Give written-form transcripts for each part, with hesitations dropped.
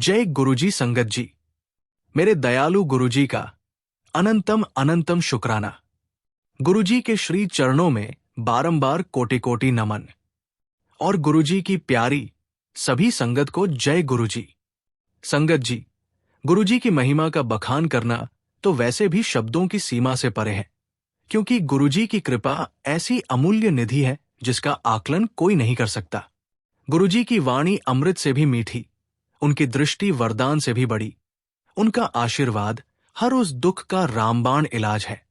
जय गुरुजी संगत जी। मेरे दयालु गुरुजी का अनंतम अनंतम शुक्राना। गुरुजी के श्री चरणों में बारंबार कोटि कोटि नमन। और गुरुजी की प्यारी सभी संगत को जय गुरुजी। संगत जी, गुरुजी की महिमा का बखान करना तो वैसे भी शब्दों की सीमा से परे है, क्योंकि गुरुजी की कृपा ऐसी अमूल्य निधि है जिसका आकलन कोई नहीं कर सकता। गुरुजी की वाणी अमृत से भी मीठी, उनकी दृष्टि वरदान से भी बड़ी, उनका आशीर्वाद हर उस दुख का रामबाण इलाज है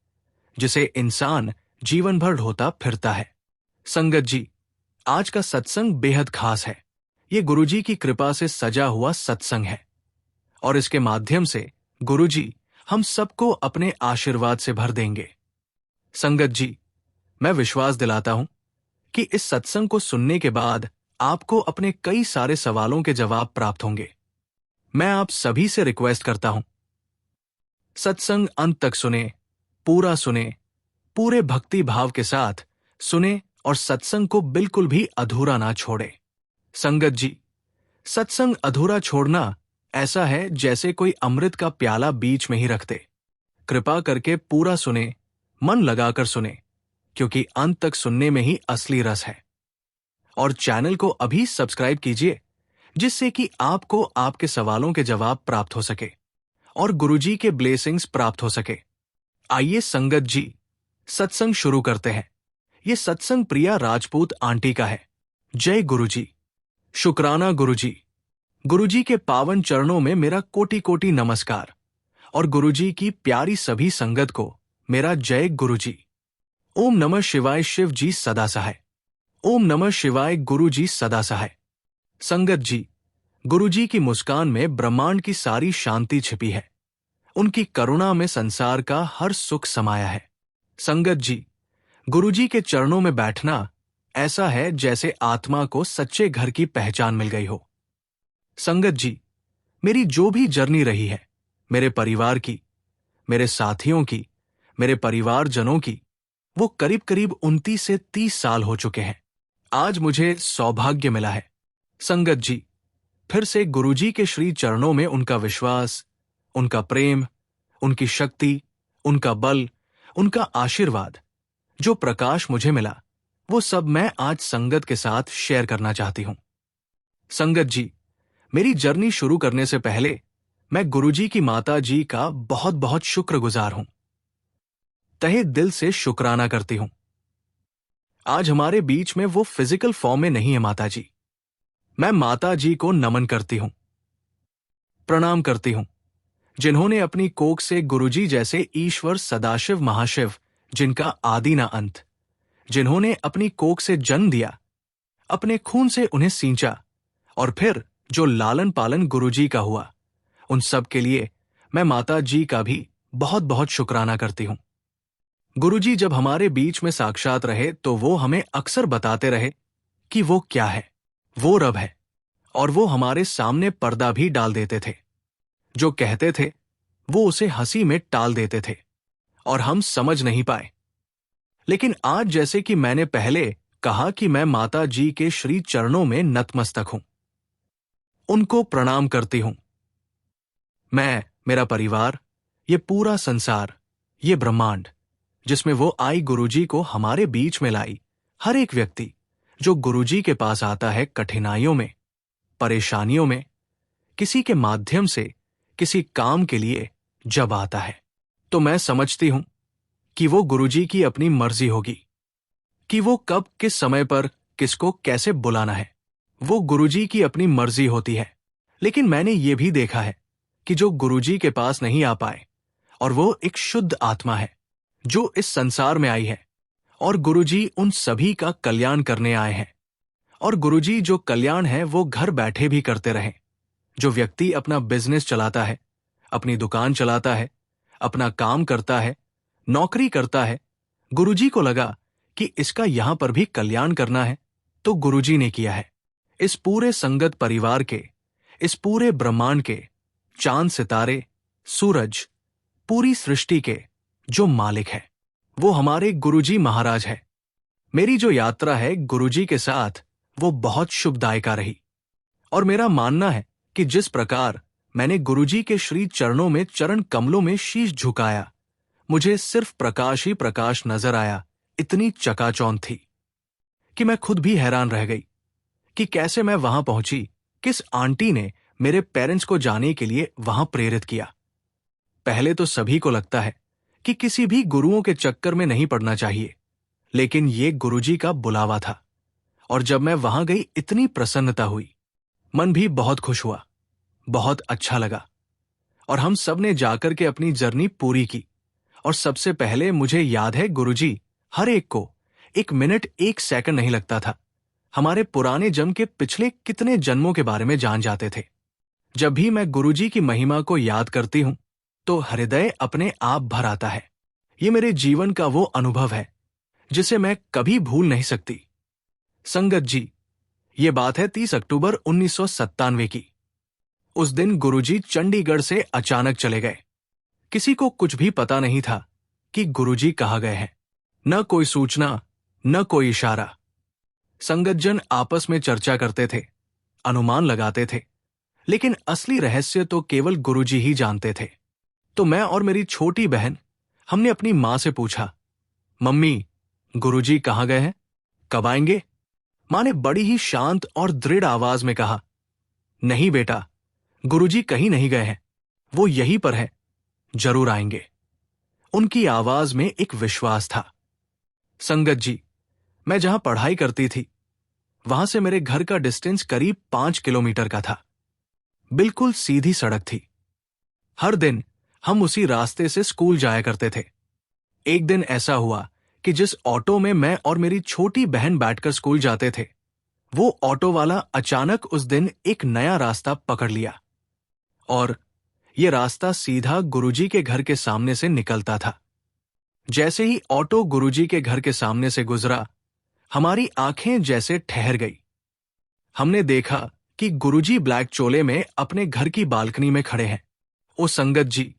जिसे इंसान जीवन भर ढोता फिरता है। संगत जी, आज का सत्संग बेहद खास है। ये गुरुजी की कृपा से सजा हुआ सत्संग है और इसके माध्यम से गुरुजी हम सबको अपने आशीर्वाद से भर देंगे। संगत जी, मैं विश्वास दिलाता हूं कि इस सत्संग को सुनने के बाद आपको अपने कई सारे सवालों के जवाब प्राप्त होंगे। मैं आप सभी से रिक्वेस्ट करता हूं, सत्संग अंत तक सुने, पूरा सुने, पूरे भक्ति भाव के साथ सुने और सत्संग को बिल्कुल भी अधूरा ना छोड़े। संगत जी, सत्संग अधूरा छोड़ना ऐसा है जैसे कोई अमृत का प्याला बीच में ही रख दे। कृपा करके पूरा सुने, मन लगाकर सुने, क्योंकि अंत तक सुनने में ही असली रस है। और चैनल को अभी सब्सक्राइब कीजिए, जिससे कि आपको आपके सवालों के जवाब प्राप्त हो सके और गुरुजी के ब्लेसिंग्स प्राप्त हो सके। आइए संगत जी, सत्संग शुरू करते हैं। ये सत्संग प्रिया राजपूत आंटी का है। जय गुरुजी। शुक्राना गुरुजी। गुरुजी के पावन चरणों में मेरा कोटि कोटि नमस्कार और गुरुजी की प्यारी सभी संगत को मेरा जय गुरुजी। ओम नमः शिवाय। शिव जी सदा सहाय। ओम नमः शिवाय। गुरु जी सदा सहाय। संगत जी, गुरुजी की मुस्कान में ब्रह्मांड की सारी शांति छिपी है। उनकी करुणा में संसार का हर सुख समाया है। संगत जी, गुरुजी के चरणों में बैठना ऐसा है जैसे आत्मा को सच्चे घर की पहचान मिल गई हो। संगत जी, मेरी जो भी जर्नी रही है, मेरे परिवार की, मेरे साथियों की, मेरे परिवारजनों की, वो करीब करीब 29 से 30 साल हो चुके हैं। आज मुझे सौभाग्य मिला है, संगत जी, फिर से गुरुजी के श्री चरणों में उनका विश्वास, उनका प्रेम, उनकी शक्ति, उनका बल, उनका आशीर्वाद, जो प्रकाश मुझे मिला, वो सब मैं आज संगत के साथ शेयर करना चाहती हूं। संगत जी, मेरी जर्नी शुरू करने से पहले मैं गुरुजी की माता जी का बहुत बहुत शुक्रगुजार हूं। तहे दिल से शुक्राना करती हूं। आज हमारे बीच में वो फिजिकल फॉर्म में नहीं है माता जी। मैं माता जी को नमन करती हूं, प्रणाम करती हूं, जिन्होंने अपनी कोख से गुरुजी जैसे ईश्वर सदाशिव महाशिव, जिनका आदि ना अंत, जिन्होंने अपनी कोख से जन्म दिया, अपने खून से उन्हें सींचा और फिर जो लालन पालन गुरुजी का हुआ, उन सब के लिए मैं माता जी का भी बहुत बहुत शुक्राना करती हूं। गुरुजी जब हमारे बीच में साक्षात रहे तो वो हमें अक्सर बताते रहे कि वो क्या है, वो रब है, और वो हमारे सामने पर्दा भी डाल देते थे। जो कहते थे वो उसे हंसी में टाल देते थे और हम समझ नहीं पाए। लेकिन आज जैसे कि मैंने पहले कहा कि मैं माता जी के श्री चरणों में नतमस्तक हूं, उनको प्रणाम करती हूं। मैं, मेरा परिवार, ये पूरा संसार, ये ब्रह्मांड जिसमें वो आई गुरुजी को हमारे बीच में लाई, हर एक व्यक्ति जो गुरुजी के पास आता है कठिनाइयों में, परेशानियों में, किसी के माध्यम से किसी काम के लिए जब आता है, तो मैं समझती हूं कि वो गुरुजी की अपनी मर्जी होगी कि वो कब किस समय पर किसको कैसे बुलाना है। वो गुरुजी की अपनी मर्जी होती है। लेकिन मैंने ये भी देखा है कि जो गुरुजी के पास नहीं आ पाए, और वो एक शुद्ध आत्मा है जो इस संसार में आई है, और गुरुजी उन सभी का कल्याण करने आए हैं। और गुरुजी जो कल्याण है वो घर बैठे भी करते रहें। जो व्यक्ति अपना बिजनेस चलाता है, अपनी दुकान चलाता है, अपना काम करता है, नौकरी करता है, गुरुजी को लगा कि इसका यहां पर भी कल्याण करना है, तो गुरुजी ने किया है। इस पूरे संगत परिवार के, इस पूरे ब्रह्मांड के, चांद सितारे, सूरज, पूरी सृष्टि के जो मालिक है वो हमारे गुरुजी महाराज है। मेरी जो यात्रा है गुरुजी के साथ वो बहुत शुभदायिका रही, और मेरा मानना है कि जिस प्रकार मैंने गुरुजी के श्री चरणों में चरण कमलों में शीश झुकाया, मुझे सिर्फ प्रकाश ही प्रकाश नजर आया। इतनी चकाचौंध थी कि मैं खुद भी हैरान रह गई कि कैसे मैं वहां पहुंची, किस आंटी ने मेरे पेरेंट्स को जाने के लिए वहां प्रेरित किया। पहले तो सभी को लगता है कि किसी भी गुरुओं के चक्कर में नहीं पड़ना चाहिए, लेकिन ये गुरुजी का बुलावा था। और जब मैं वहां गई इतनी प्रसन्नता हुई, मन भी बहुत खुश हुआ, बहुत अच्छा लगा। और हम सब ने जाकर के अपनी जर्नी पूरी की। और सबसे पहले मुझे याद है गुरुजी हर एक को 1 मिनट 1 सेकंड नहीं लगता था, हमारे पुराने जन्म के पिछले कितने जन्मों के बारे में जान जाते थे। जब भी मैं गुरुजी की महिमा को याद करती हूं तो हृदय अपने आप भर आता है। ये मेरे जीवन का वो अनुभव है जिसे मैं कभी भूल नहीं सकती। संगत जी, ये बात है 30 अक्टूबर 1997 की। उस दिन गुरुजी चंडीगढ़ से अचानक चले गए। किसी को कुछ भी पता नहीं था कि गुरुजी कहाँ गए हैं। न कोई सूचना, न कोई इशारा। संगतजन आपस में चर्चा करते थे, अनुमान लगाते थे, लेकिन असली रहस्य तो केवल गुरुजी ही जानते थे। तो मैं और मेरी छोटी बहन, हमने अपनी मां से पूछा, मम्मी, गुरुजी कहाँ गए हैं, कब आएंगे? मां ने बड़ी ही शांत और दृढ़ आवाज में कहा, नहीं बेटा, गुरुजी कहीं नहीं गए हैं, वो यहीं पर है, जरूर आएंगे। उनकी आवाज में एक विश्वास था। संगत जी, मैं जहां पढ़ाई करती थी वहां से मेरे घर का डिस्टेंस करीब 5 किलोमीटर का था। बिल्कुल सीधी सड़क थी। हर दिन हम उसी रास्ते से स्कूल जाया करते थे। एक दिन ऐसा हुआ कि जिस ऑटो में मैं और मेरी छोटी बहन बैठकर स्कूल जाते थे, वो ऑटो वाला अचानक उस दिन एक नया रास्ता पकड़ लिया और ये रास्ता सीधा गुरुजी के घर के सामने से निकलता था। जैसे ही ऑटो गुरुजी के घर के सामने से गुजरा, हमारी आंखें जैसे ठहर गई। हमने देखा कि गुरुजी ब्लैक चोले में अपने घर की बालकनी में खड़े हैं। ओ संगत जी,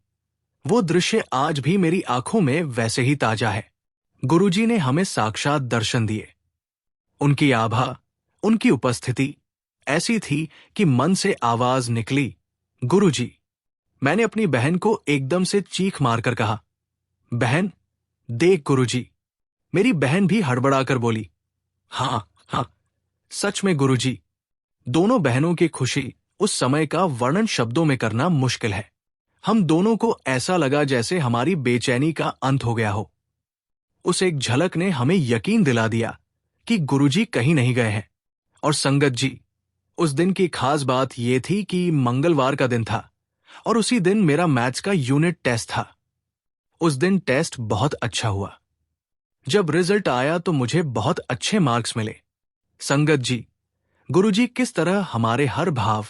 वो दृश्य आज भी मेरी आंखों में वैसे ही ताजा है। गुरुजी ने हमें साक्षात दर्शन दिए। उनकी आभा, उनकी उपस्थिति ऐसी थी कि मन से आवाज निकली, गुरुजी। मैंने अपनी बहन को एकदम से चीख मारकर कहा, बहन, देख गुरुजी। मेरी बहन भी हड़बड़ाकर बोली, हाँ हाँ, सच में गुरुजी। दोनों बहनों की खुशी उस समय का वर्णन शब्दों में करना मुश्किल है। हम दोनों को ऐसा लगा जैसे हमारी बेचैनी का अंत हो गया हो। उस एक झलक ने हमें यकीन दिला दिया कि गुरुजी कहीं नहीं गए हैं। और संगत जी, उस दिन की खास बात यह थी कि मंगलवार का दिन था और उसी दिन मेरा मैथ्स का यूनिट टेस्ट था। उस दिन टेस्ट बहुत अच्छा हुआ। जब रिजल्ट आया तो मुझे बहुत अच्छे मार्क्स मिले। संगत जी, गुरुजी किस तरह हमारे हर भाव,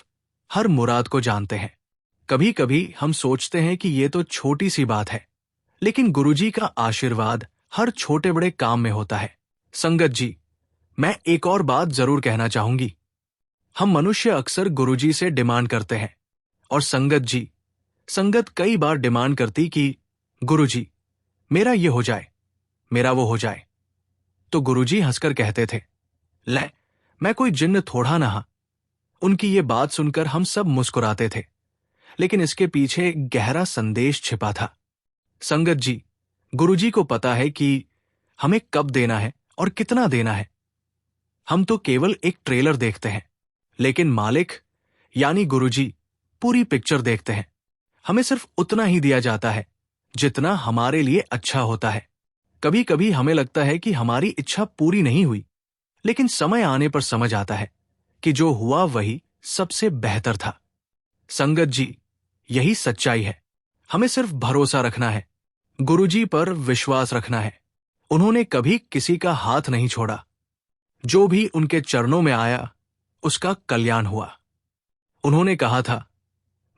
हर मुराद को जानते हैं। कभी कभी हम सोचते हैं कि ये तो छोटी सी बात है, लेकिन गुरुजी का आशीर्वाद हर छोटे बड़े काम में होता है। संगत जी, मैं एक और बात जरूर कहना चाहूंगी। हम मनुष्य अक्सर गुरुजी से डिमांड करते हैं और संगत जी, संगत कई बार डिमांड करती कि गुरुजी, मेरा ये हो जाए, मेरा वो हो जाए। तो गुरुजी हंसकर कहते थे, ले, मैं कोई जिन्न थोड़ा ना। उनकी ये बात सुनकर हम सब मुस्कुराते थे, लेकिन इसके पीछे एक गहरा संदेश छिपा था। संगत जी, गुरुजी को पता है कि हमें कब देना है और कितना देना है। हम तो केवल एक ट्रेलर देखते हैं, लेकिन मालिक यानी गुरुजी पूरी पिक्चर देखते हैं। हमें सिर्फ उतना ही दिया जाता है जितना हमारे लिए अच्छा होता है। कभी कभी हमें लगता है कि हमारी इच्छा पूरी नहीं हुई, लेकिन समय आने पर समझ आता है कि जो हुआ वही सबसे बेहतर था। संगत जी, यही सच्चाई है। हमें सिर्फ भरोसा रखना है, गुरुजी पर विश्वास रखना है। उन्होंने कभी किसी का हाथ नहीं छोड़ा। जो भी उनके चरणों में आया उसका कल्याण हुआ। उन्होंने कहा था,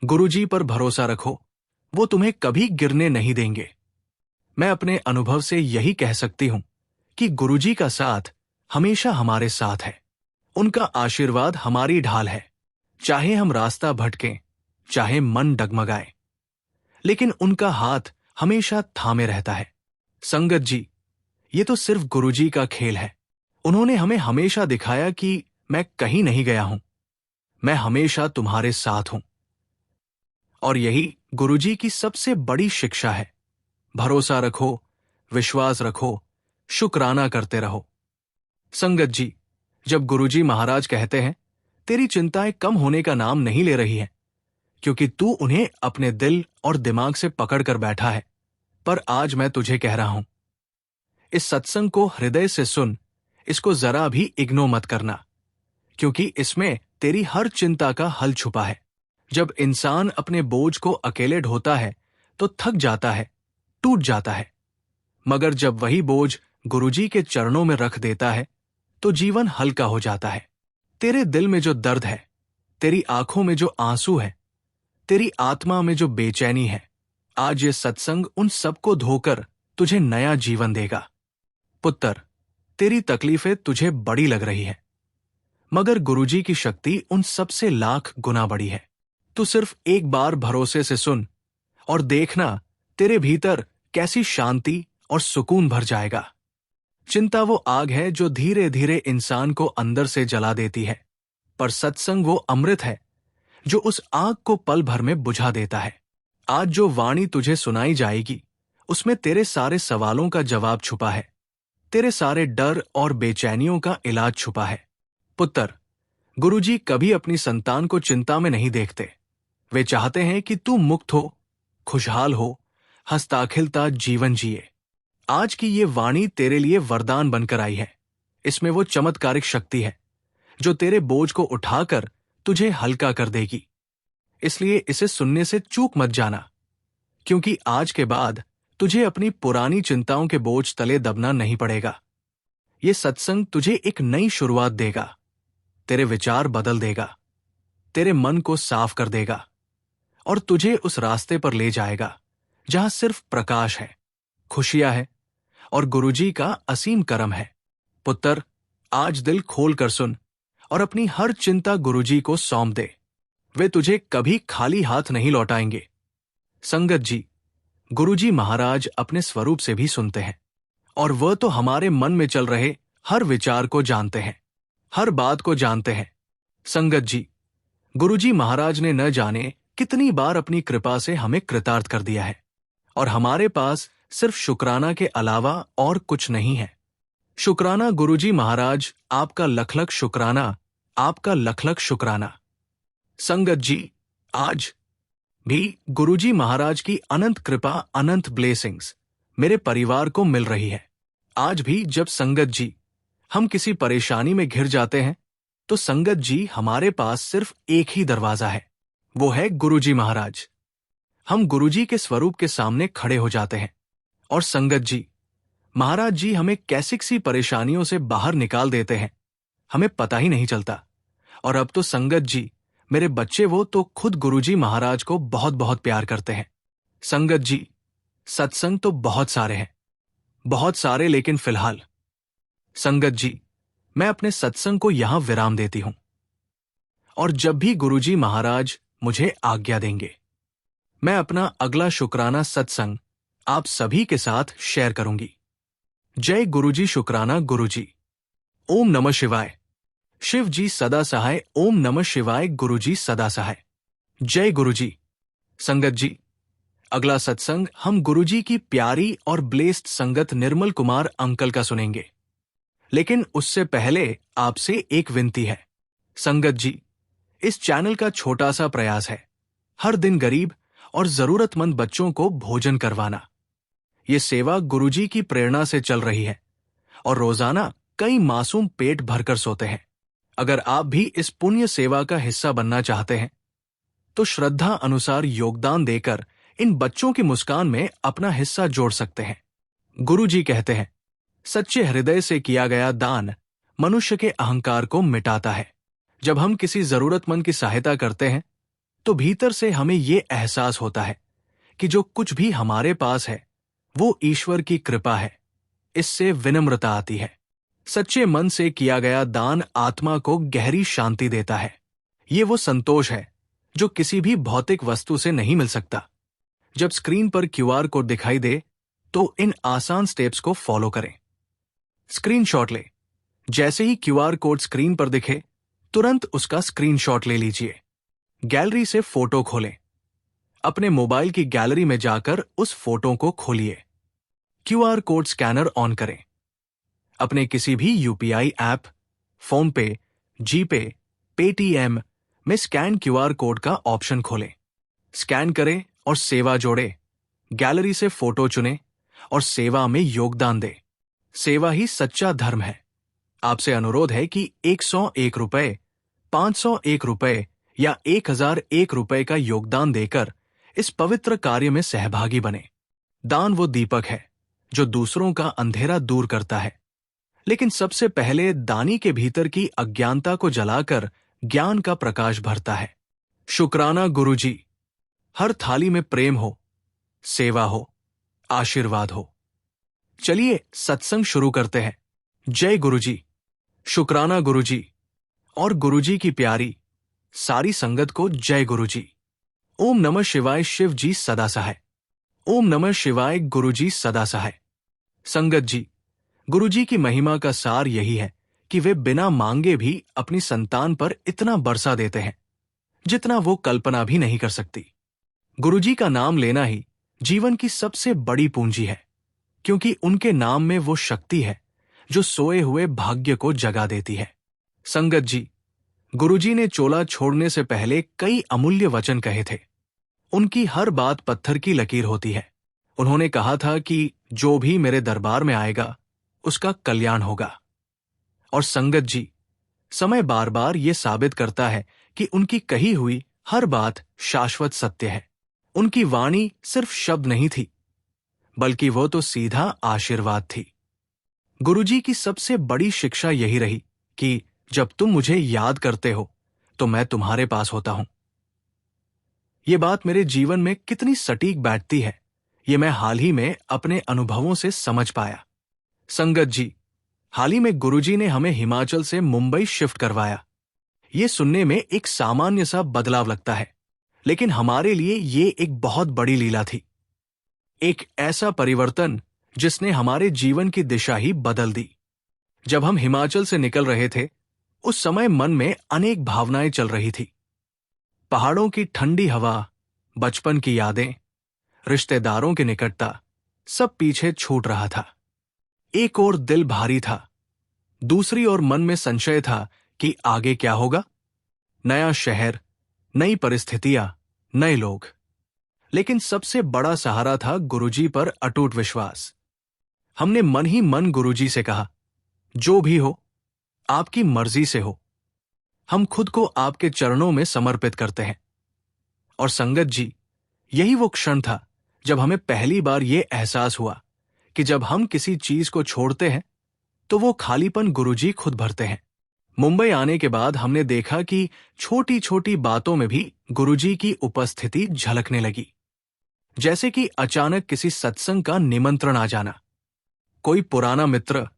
गुरुजी पर भरोसा रखो, वो तुम्हें कभी गिरने नहीं देंगे। मैं अपने अनुभव से यही कह सकती हूं कि गुरुजी का साथ हमेशा हमारे साथ है। उनका आशीर्वाद हमारी ढाल है। चाहे हम रास्ता भटकें, चाहे मन डगमगाए, लेकिन उनका हाथ हमेशा थामे रहता है। संगत जी, ये तो सिर्फ गुरुजी का खेल है। उन्होंने हमें हमेशा दिखाया कि मैं कहीं नहीं गया हूं, मैं हमेशा तुम्हारे साथ हूं। और यही गुरुजी की सबसे बड़ी शिक्षा है। भरोसा रखो, विश्वास रखो, शुक्राना करते रहो। संगत जी, जब गुरुजी महाराज कहते हैं तेरी चिंताएं कम होने का नाम नहीं ले रही हैं, क्योंकि तू उन्हें अपने दिल और दिमाग से पकड़ कर बैठा है, पर आज मैं तुझे कह रहा हूं, इस सत्संग को हृदय से सुन, इसको जरा भी इग्नोर मत करना, क्योंकि इसमें तेरी हर चिंता का हल छुपा है। जब इंसान अपने बोझ को अकेले ढोता है तो थक जाता है, टूट जाता है, मगर जब वही बोझ गुरुजी के चरणों में रख देता है तो जीवन हल्का हो जाता है। तेरे दिल में जो दर्द है, तेरी आंखों में जो आंसू है, तेरी आत्मा में जो बेचैनी है, आज ये सत्संग उन सबको धोकर तुझे नया जीवन देगा। पुत्र, तेरी तकलीफें तुझे बड़ी लग रही है, मगर गुरुजी की शक्ति उन सबसे लाख गुना बड़ी है। तू सिर्फ एक बार भरोसे से सुन और देखना तेरे भीतर कैसी शांति और सुकून भर जाएगा। चिंता वो आग है जो धीरे धीरे इंसान को अंदर से जला देती है, पर सत्संग वो अमृत है जो उस आग को पल भर में बुझा देता है। आज जो वाणी तुझे सुनाई जाएगी उसमें तेरे सारे सवालों का जवाब छुपा है, तेरे सारे डर और बेचैनियों का इलाज छुपा है। पुत्र, गुरुजी कभी अपनी संतान को चिंता में नहीं देखते। वे चाहते हैं कि तू मुक्त हो, खुशहाल हो, हंसता खिलता जीवन जिए। आज की ये वाणी तेरे लिए वरदान बनकर आई है। इसमें वो चमत्कारिक शक्ति है जो तेरे बोझ को उठाकर तुझे हल्का कर देगी। इसलिए इसे सुनने से चूक मत जाना, क्योंकि आज के बाद तुझे अपनी पुरानी चिंताओं के बोझ तले दबना नहीं पड़ेगा। ये सत्संग तुझे एक नई शुरुआत देगा, तेरे विचार बदल देगा, तेरे मन को साफ कर देगा और तुझे उस रास्ते पर ले जाएगा जहां सिर्फ प्रकाश है, खुशियां है और गुरुजी का असीम करम है। पुत्र, आज दिल खोल कर सुन और अपनी हर चिंता गुरुजी को सौंप दे। वे तुझे कभी खाली हाथ नहीं लौटाएंगे। संगत जी, गुरुजी महाराज अपने स्वरूप से भी सुनते हैं और वह तो हमारे मन में चल रहे हर विचार को जानते हैं, हर बात को जानते हैं। संगत जी, गुरुजी महाराज ने न जाने कितनी बार अपनी कृपा से हमें कृतार्थ कर दिया है और हमारे पास सिर्फ शुक्राना के अलावा और कुछ नहीं है। शुक्राना गुरुजी महाराज, आपका लख लख शुक्राना, आपका लख लख शुक्राना। संगत जी, आज भी गुरुजी महाराज की अनंत कृपा, अनंत ब्लेसिंग्स मेरे परिवार को मिल रही है। आज भी जब संगत जी हम किसी परेशानी में घिर जाते हैं तो संगत जी हमारे पास सिर्फ एक ही दरवाजा है, वो है गुरुजी महाराज। हम गुरुजी के स्वरूप के सामने खड़े हो जाते हैं और संगत जी, महाराज जी हमें कैसी सी परेशानियों से बाहर निकाल देते हैं, हमें पता ही नहीं चलता। और अब तो संगत जी, मेरे बच्चे वो तो खुद गुरुजी महाराज को बहुत बहुत प्यार करते हैं। संगत जी, सत्संग तो बहुत सारे हैं, बहुत सारे, लेकिन फिलहाल संगत जी, मैं अपने सत्संग को यहां विराम देती हूं और जब भी गुरुजी महाराज मुझे आज्ञा देंगे, मैं अपना अगला शुक्राना सत्संग आप सभी के साथ शेयर करूंगी। जय गुरुजी शुक्राना गुरुजी। ओम नमः शिवाय। शिव जी सदा सहाय। ओम नमः शिवाय। गुरुजी सदा सहाय। जय गुरुजी। संगत जी, अगला सत्संग हम गुरुजी की प्यारी और ब्लेस्ड संगत निर्मल कुमार अंकल का सुनेंगे, लेकिन उससे पहले आपसे एक विनती है। संगत जी, इस चैनल का छोटा सा प्रयास है हर दिन गरीब और जरूरतमंद बच्चों को भोजन करवाना। ये सेवा गुरुजी की प्रेरणा से चल रही है और रोजाना कई मासूम पेट भरकर सोते हैं। अगर आप भी इस पुण्य सेवा का हिस्सा बनना चाहते हैं तो श्रद्धा अनुसार योगदान देकर इन बच्चों की मुस्कान में अपना हिस्सा जोड़ सकते हैं। गुरुजी कहते हैं, सच्चे हृदय से किया गया दान मनुष्य के अहंकार को मिटाता है। जब हम किसी जरूरतमंद की सहायता करते हैं तो भीतर से हमें ये एहसास होता है कि जो कुछ भी हमारे पास है वो ईश्वर की कृपा है। इससे विनम्रता आती है। सच्चे मन से किया गया दान आत्मा को गहरी शांति देता है। ये वो संतोष है जो किसी भी भौतिक वस्तु से नहीं मिल सकता। जब स्क्रीन पर क्यूआर कोड दिखाई दे तो इन आसान स्टेप्स को फॉलो करें। स्क्रीनशॉट ले। जैसे ही क्यूआर कोड स्क्रीन पर दिखे तुरंत उसका स्क्रीनशॉट ले लीजिए। गैलरी से फोटो खोलें। अपने मोबाइल की गैलरी में जाकर उस फोटो को खोलिए। क्यूआर कोड स्कैनर ऑन करें। अपने किसी भी यूपीआई ऐप, फोन पे, जीपे, पेटीएम में स्कैन क्यूआर कोड का ऑप्शन खोलें। स्कैन करें और सेवा जोड़े। गैलरी से फोटो चुनें और सेवा में योगदान दें। सेवा ही सच्चा धर्म है। आपसे अनुरोध है कि 101 रुपए, 501 रुपए या 1001 रुपए का योगदान देकर इस पवित्र कार्य में सहभागी बने। दान वो दीपक है जो दूसरों का अंधेरा दूर करता है, लेकिन सबसे पहले दानी के भीतर की अज्ञानता को जलाकर ज्ञान का प्रकाश भरता है। शुक्राना गुरुजी। हर थाली में प्रेम हो, सेवा हो, आशीर्वाद हो। चलिए सत्संग शुरू करते हैं। जय गुरुजी। शुक्राना गुरुजी और गुरुजी की प्यारी सारी संगत को जय गुरुजी। ओम नमः शिवाय। शिव जी सदा सहाय। ओम नमः शिवाय। गुरुजी सदा सहाय। संगत जी, गुरुजी की महिमा का सार यही है कि वे बिना मांगे भी अपनी संतान पर इतना बरसा देते हैं जितना वो कल्पना भी नहीं कर सकती। गुरुजी का नाम लेना ही जीवन की सबसे बड़ी पूंजी है, क्योंकि उनके नाम में वो शक्ति है जो सोए हुए भाग्य को जगा देती है। संगत जी, गुरुजी ने चोला छोड़ने से पहले कई अमूल्य वचन कहे थे। उनकी हर बात पत्थर की लकीर होती है। उन्होंने कहा था कि जो भी मेरे दरबार में आएगा उसका कल्याण होगा। और संगत जी, समय बार बार ये साबित करता है कि उनकी कही हुई हर बात शाश्वत सत्य है। उनकी वाणी सिर्फ शब्द नहीं थी, बल्कि वो तो सीधा आशीर्वाद थी। गुरुजी की सबसे बड़ी शिक्षा यही रही कि जब तुम मुझे याद करते हो तो मैं तुम्हारे पास होता हूं। ये बात मेरे जीवन में कितनी सटीक बैठती है, ये मैं हाल ही में अपने अनुभवों से समझ पाया। संगत जी, हाल ही में गुरुजी ने हमें हिमाचल से मुंबई शिफ्ट करवाया। ये सुनने में एक सामान्य सा बदलाव लगता है, लेकिन हमारे लिए ये एक बहुत बड़ी लीला थी। एक ऐसा परिवर्तन जिसने हमारे जीवन की दिशा ही बदल दी। जब हम हिमाचल से निकल रहे थे, उस समय मन में अनेक भावनाएं चल रही थी। पहाड़ों की ठंडी हवा, बचपन की यादें, रिश्तेदारों की निकटता, सब पीछे छूट रहा था। एक ओर दिल भारी था, दूसरी ओर मन में संशय था कि आगे क्या होगा। नया शहर, नई परिस्थितियां, नए लोग। लेकिन सबसे बड़ा सहारा था गुरुजी पर अटूट विश्वास। हमने मन ही मन गुरुजी से कहा, जो भी हो, आपकी मर्जी से हो। हम खुद को आपके चरणों में समर्पित करते हैं। और संगत जी, यही वो क्षण था जब हमें पहली बार ये एहसास हुआ कि जब हम किसी चीज को छोड़ते हैं तो वो खालीपन गुरुजी खुद भरते हैं। मुंबई आने के बाद हमने देखा कि छोटी छोटी बातों में भी गुरुजी की उपस्थिति झलकने लगी। जैसे कि अचानक किसी सत्संग का निमंत्रण आ जाना, कोई पुराना मित्र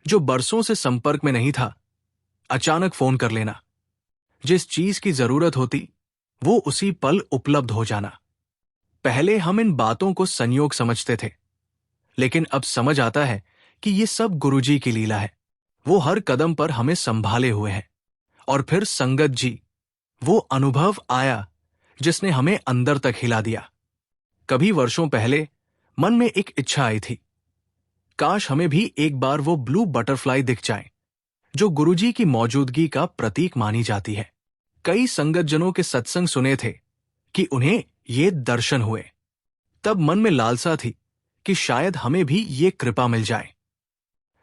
जो बरसों से संपर्क में नहीं था, अचानक फोन कर लेना, जिस चीज की जरूरत होती वो उसी पल उपलब्ध हो जाना। पहले हम इन बातों को संयोग समझते थे, लेकिन अब समझ आता है कि ये सब गुरुजी की लीला है। वो हर कदम पर हमें संभाले हुए हैं। और फिर संगत जी, वो अनुभव आया जिसने हमें अंदर तक हिला दिया। कभी वर्षों पहले मन में एक इच्छा आई थी, काश हमें भी एक बार वो ब्लू बटरफ्लाई दिख जाए जो गुरुजी की मौजूदगी का प्रतीक मानी जाती है। कई संगतजनों के सत्संग सुने थे कि उन्हें ये दर्शन हुए। तब मन में लालसा थी कि शायद हमें भी ये कृपा मिल जाए,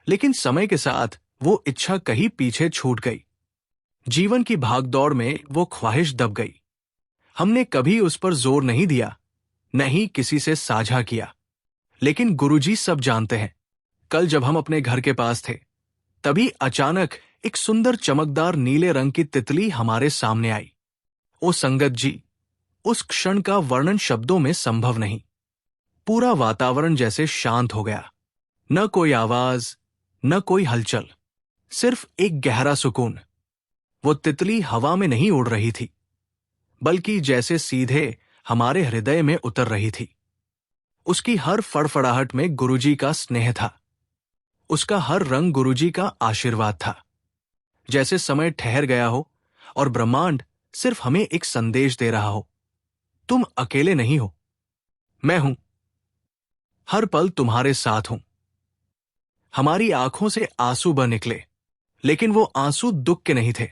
लेकिन समय के साथ वो इच्छा कहीं पीछे छूट गई। जीवन की भागदौड़ में वो ख्वाहिश दब गई। हमने कभी उस पर जोर नहीं दिया, नहीं किसी से साझा किया। लेकिन गुरुजी सब जानते हैं। कल जब हम अपने घर के पास थे, तभी अचानक एक सुंदर चमकदार नीले रंग की तितली हमारे सामने आई। ओ संगत जी, उस क्षण का वर्णन शब्दों में संभव नहीं। पूरा वातावरण जैसे शांत हो गया। न कोई आवाज, न कोई हलचल, सिर्फ एक गहरा सुकून। वो तितली हवा में नहीं उड़ रही थी, बल्कि जैसे सीधे हमारे हृदय में उतर रही थी। उसकी हर फड़फड़ाहट में गुरुजी का स्नेह था। उसका हर रंग गुरुजी का आशीर्वाद था। जैसे समय ठहर गया हो और ब्रह्मांड सिर्फ हमें एक संदेश दे रहा हो, तुम अकेले नहीं हो, मैं हूं, हर पल तुम्हारे साथ हूं। हमारी आंखों से आंसू बह निकले, लेकिन वो आंसू दुख के नहीं थे,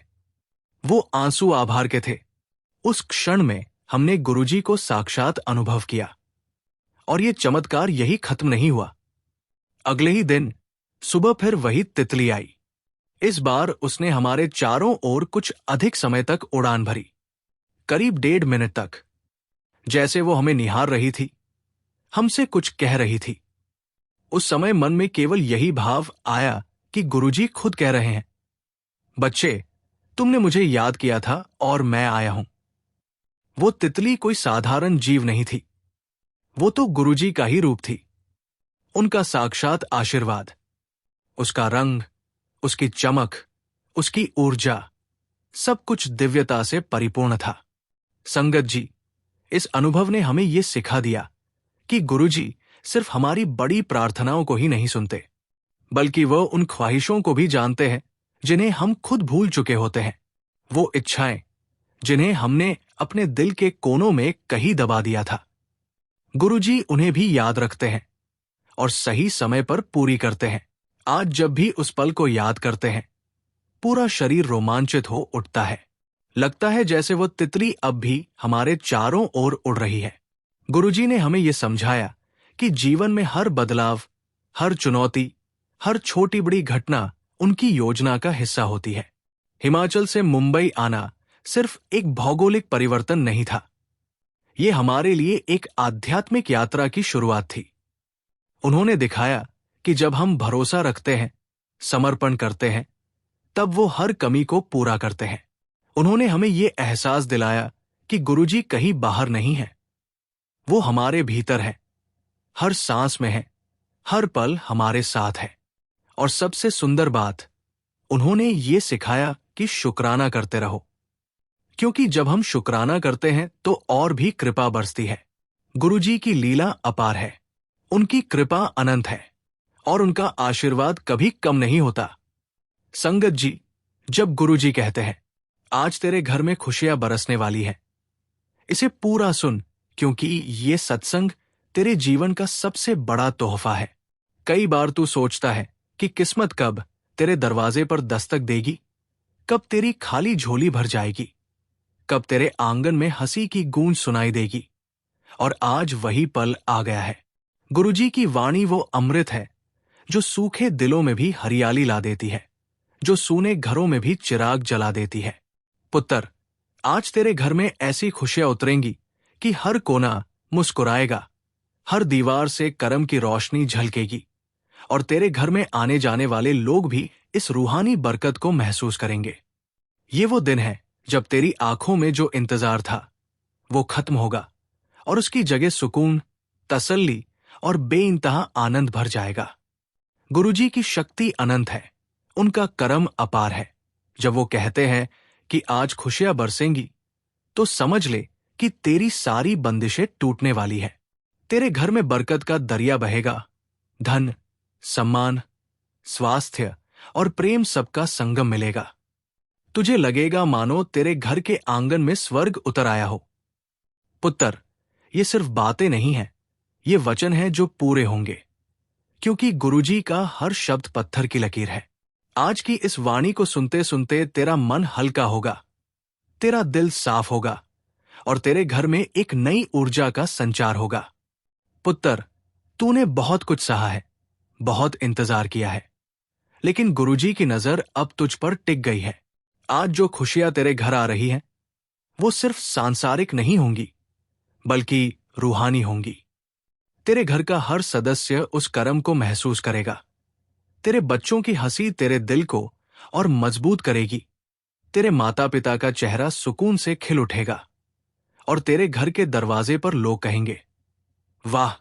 वो आंसू आभार के थे। उस क्षण में हमने गुरुजी को साक्षात अनुभव किया। और ये चमत्कार यही खत्म नहीं हुआ। अगले ही दिन सुबह फिर वही तितली आई। इस बार उसने हमारे चारों ओर कुछ अधिक समय तक उड़ान भरी, करीब 1.5 मिनट तक। जैसे वो हमें निहार रही थी, हमसे कुछ कह रही थी। उस समय मन में केवल यही भाव आया कि गुरुजी खुद कह रहे हैं, बच्चे, तुमने मुझे याद किया था और मैं आया हूं। वो तितली कोई साधारण जीव नहीं थी, वो तो गुरुजी का ही रूप थी, उनका साक्षात आशीर्वाद। उसका रंग, उसकी चमक, उसकी ऊर्जा, सब कुछ दिव्यता से परिपूर्ण था। संगत जी, इस अनुभव ने हमें यह सिखा दिया कि गुरुजी सिर्फ हमारी बड़ी प्रार्थनाओं को ही नहीं सुनते, बल्कि वह उन ख्वाहिशों को भी जानते हैं जिन्हें हम खुद भूल चुके होते हैं। वो इच्छाएं जिन्हें हमने अपने दिल के कोनों में कहीं दबा दिया था, गुरुजी उन्हें भी याद रखते हैं और सही समय पर पूरी करते हैं। आज जब भी उस पल को याद करते हैं, पूरा शरीर रोमांचित हो उठता है। लगता है जैसे वो तितली अब भी हमारे चारों ओर उड़ रही है। गुरुजी ने हमें यह समझाया कि जीवन में हर बदलाव, हर चुनौती, हर छोटी बड़ी घटना उनकी योजना का हिस्सा होती है। हिमाचल से मुंबई आना सिर्फ एक भौगोलिक परिवर्तन नहीं था, ये हमारे लिए एक आध्यात्मिक यात्रा की शुरुआत थी। उन्होंने दिखाया कि जब हम भरोसा रखते हैं, समर्पण करते हैं, तब वो हर कमी को पूरा करते हैं। उन्होंने हमें ये एहसास दिलाया कि गुरुजी कहीं बाहर नहीं है, वो हमारे भीतर है, हर सांस में है, हर पल हमारे साथ है। और सबसे सुंदर बात, उन्होंने ये सिखाया कि शुक्राना करते रहो, क्योंकि जब हम शुक्राना करते हैं तो और भी कृपा बरसती है। गुरुजी की लीला अपार है, उनकी कृपा अनंत है और उनका आशीर्वाद कभी कम नहीं होता। संगत जी, जब गुरुजी कहते हैं, आज तेरे घर में खुशियां बरसने वाली है, इसे पूरा सुन, क्योंकि ये सत्संग तेरे जीवन का सबसे बड़ा तोहफा है। कई बार तू सोचता है कि किस्मत कब तेरे दरवाजे पर दस्तक देगी, कब तेरी खाली झोली भर जाएगी, कब तेरे आंगन में हंसी की गूंज सुनाई देगी। और आज वही पल आ गया है। गुरुजी की वाणी वो अमृत है जो सूखे दिलों में भी हरियाली ला देती है, जो सूने घरों में भी चिराग जला देती है। पुत्र, आज तेरे घर में ऐसी खुशियां उतरेंगी कि हर कोना मुस्कुराएगा, हर दीवार से करम की रोशनी झलकेगी और तेरे घर में आने जाने वाले लोग भी इस रूहानी बरकत को महसूस करेंगे। ये वो दिन है जब तेरी आंखों में जो इंतजार था वो खत्म होगा और उसकी जगह सुकून, तसल्ली और बेइंतहा आनंद भर जाएगा। गुरुजी की शक्ति अनंत है, उनका करम अपार है। जब वो कहते हैं कि आज खुशियां बरसेंगी, तो समझ ले कि तेरी सारी बंदिशें टूटने वाली है। तेरे घर में बरकत का दरिया बहेगा, धन, सम्मान, स्वास्थ्य और प्रेम सबका संगम मिलेगा। तुझे लगेगा मानो तेरे घर के आंगन में स्वर्ग उतर आया हो। पुत्र, ये सिर्फ बातें नहीं हैं, ये वचन हैं जो पूरे होंगे, क्योंकि गुरुजी का हर शब्द पत्थर की लकीर है। आज की इस वाणी को सुनते सुनते तेरा मन हल्का होगा, तेरा दिल साफ होगा और तेरे घर में एक नई ऊर्जा का संचार होगा। पुत्र, तूने बहुत कुछ सहा है, बहुत इंतजार किया है, लेकिन गुरुजी की नजर अब तुझ पर टिक गई है। आज जो खुशियां तेरे घर आ रही हैं, वो सिर्फ सांसारिक नहीं होंगी, बल्कि रूहानी होंगी। तेरे घर का हर सदस्य उस करम को महसूस करेगा। तेरे बच्चों की हंसी तेरे दिल को और मजबूत करेगी। तेरे माता पिता का चेहरा सुकून से खिल उठेगा और तेरे घर के दरवाजे पर लोग कहेंगे, वाह,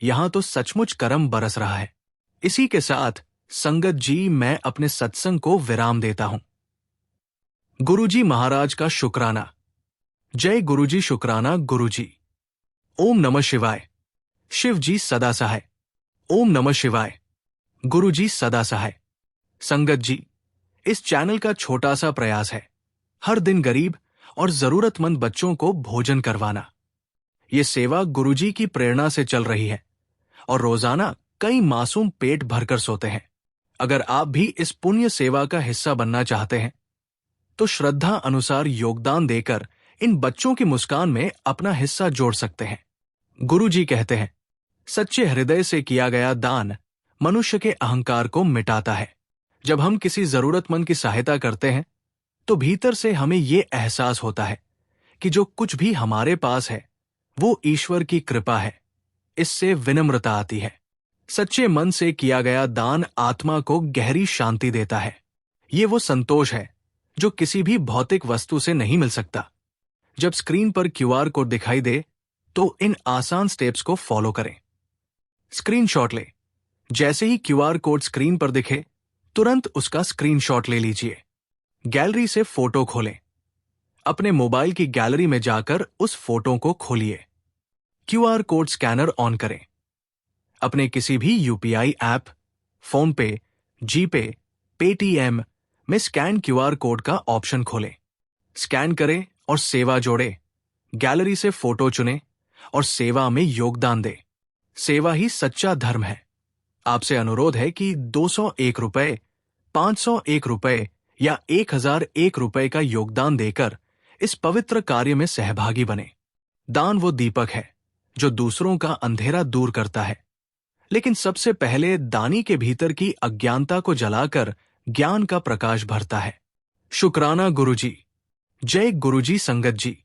यहां तो सचमुच करम बरस रहा है। इसी के साथ संगत जी, मैं अपने सत्संग को विराम देता हूं। गुरुजी महाराज का शुक्राना। जय गुरुजी, शुक्राना गुरुजी। ओम नमः शिवाय। शिव जी सदा सहाय। ओम नमः शिवाय। गुरुजी सदा सहाय। संगत जी, इस चैनल का छोटा सा प्रयास है, हर दिन गरीब और जरूरतमंद बच्चों को भोजन करवाना। ये सेवा गुरुजी की प्रेरणा से चल रही है और रोजाना कई मासूम पेट भरकर सोते हैं। अगर आप भी इस पुण्य सेवा का हिस्सा बनना चाहते हैं तो श्रद्धा अनुसार योगदान देकर इन बच्चों की मुस्कान में अपना हिस्सा जोड़ सकते हैं। गुरुजी कहते हैं, सच्चे हृदय से किया गया दान मनुष्य के अहंकार को मिटाता है। जब हम किसी जरूरतमंद की सहायता करते हैं तो भीतर से हमें यह एहसास होता है कि जो कुछ भी हमारे पास है वो ईश्वर की कृपा है। इससे विनम्रता आती है। सच्चे मन से किया गया दान आत्मा को गहरी शांति देता है। ये वो संतोष है जो किसी भी भौतिक वस्तु से नहीं मिल सकता। जब स्क्रीन पर क्यूआर कोड दिखाई दे तो इन आसान स्टेप्स को फॉलो करें। स्क्रीनशॉट ले। जैसे ही क्यूआर कोड स्क्रीन पर दिखे तुरंत उसका स्क्रीनशॉट ले लीजिए। गैलरी से फोटो खोलें। अपने मोबाइल की गैलरी में जाकर उस फोटो को खोलिए। क्यूआर कोड स्कैनर ऑन करें। अपने किसी भी यूपीआई ऐप, फोन पे, जीपे, पेटीएम में स्कैन क्यूआर कोड का ऑप्शन खोलें। स्कैन करें और सेवा जोड़े। गैलरी से फोटो चुनें और सेवा में योगदान दें। सेवा ही सच्चा धर्म है। आपसे अनुरोध है कि 201 रुपए, 501 रुपए या 1001 रुपए का योगदान देकर इस पवित्र कार्य में सहभागी बने। दान वो दीपक है जो दूसरों का अंधेरा दूर करता है, लेकिन सबसे पहले दानी के भीतर की अज्ञानता को जलाकर ज्ञान का प्रकाश भरता है। शुक्राना गुरुजी। जय गुरुजी संगत जी।